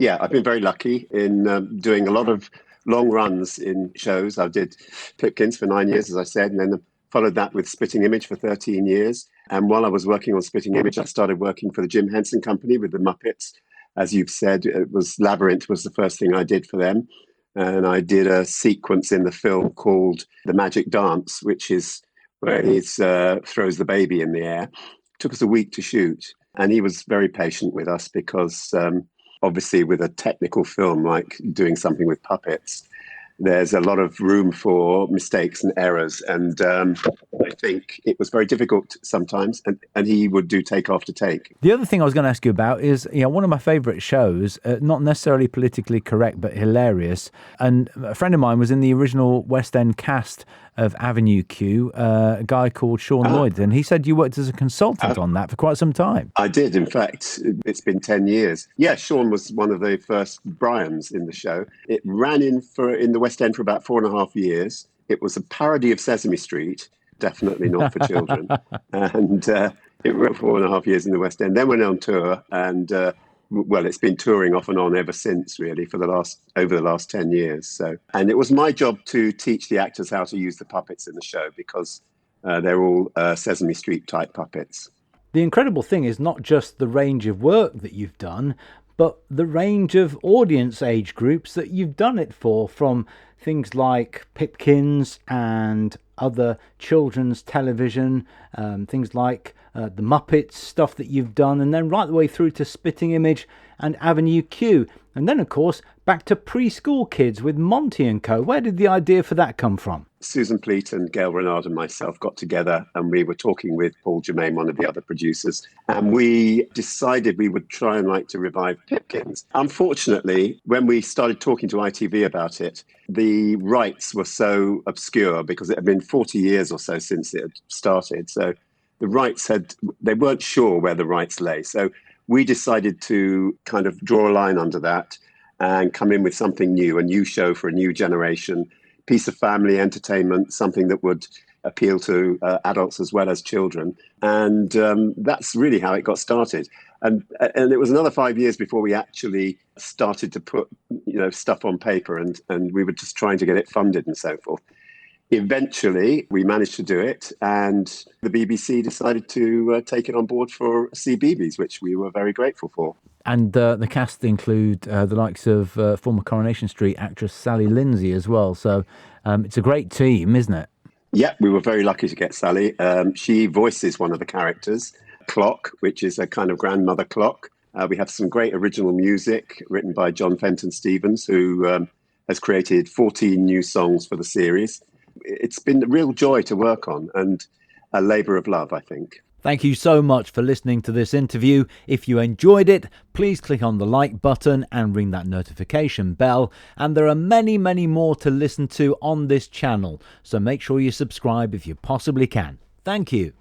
Yeah, I've been very lucky in doing a lot of long runs in shows. I did Pipkins for 9 years, as I said, and then followed that with Spitting Image for 13 years. And while I was working on Spitting Image, I started working for the Jim Henson Company with the Muppets. As you've said, it was Labyrinth was the first thing I did for them. And I did a sequence in the film called The Magic Dance, which is where he throws the baby in the air. It took us a week to shoot. And he was very patient with us because obviously with a technical film like doing something with puppets, there's a lot of room for mistakes and errors. And I think it was very difficult sometimes. And he would do take after take. The other thing I was going to ask you about is, one of my favourite shows, not necessarily politically correct, but hilarious. And a friend of mine was in the original West End cast of Avenue Q, a guy called Sean Lloyd. And he said you worked as a consultant on that for quite some time. I did. In fact, it's been 10 years. Yeah, Sean was one of the first Bryans in the show. It ran in the West End for about 4.5 years. It was a parody of Sesame Street, definitely not for children. And it ran 4.5 years in the West End. Then went on tour and well, it's been touring off and on ever since, really, for over the last 10 years. So, and it was my job to teach the actors how to use the puppets in the show because they're all Sesame Street type puppets. The incredible thing is not just the range of work that you've done, but the range of audience age groups that you've done it for, from things like Pipkins and other children's television, things like the Muppets stuff that you've done, and then right the way through to Spitting Image and Avenue Q. And then, of course, back to preschool kids with Monty and Co. Where did the idea for that come from? Susan Pleat and Gail Renard and myself got together and we were talking with Paul Germain, one of the other producers, and we decided we would try and like to revive Pipkins. Unfortunately, when we started talking to ITV about it, the rights were so obscure because it had been 40 years or so since it had started. So the rights they weren't sure where the rights lay. So we decided to kind of draw a line under that and come in with something new, a new show for a new generation, piece of family entertainment, something that would appeal to adults as well as children. And that's really how it got started. And it was another 5 years before we actually started to put stuff on paper, and we were just trying to get it funded and so forth. Eventually, we managed to do it, and the BBC decided to take it on board for CBeebies, which we were very grateful for. And the cast include the likes of former Coronation Street actress Sally Lindsay as well. So it's a great team, isn't it? Yeah, we were very lucky to get Sally. She voices one of the characters, Clock, which is a kind of grandmother clock. We have some great original music written by John Fenton Stevens, who has created 14 new songs for the series. It's been a real joy to work on and a labour of love, I think. Thank you so much for listening to this interview. If you enjoyed it, please click on the like button and ring that notification bell. And there are many, many more to listen to on this channel, so make sure you subscribe if you possibly can. Thank you.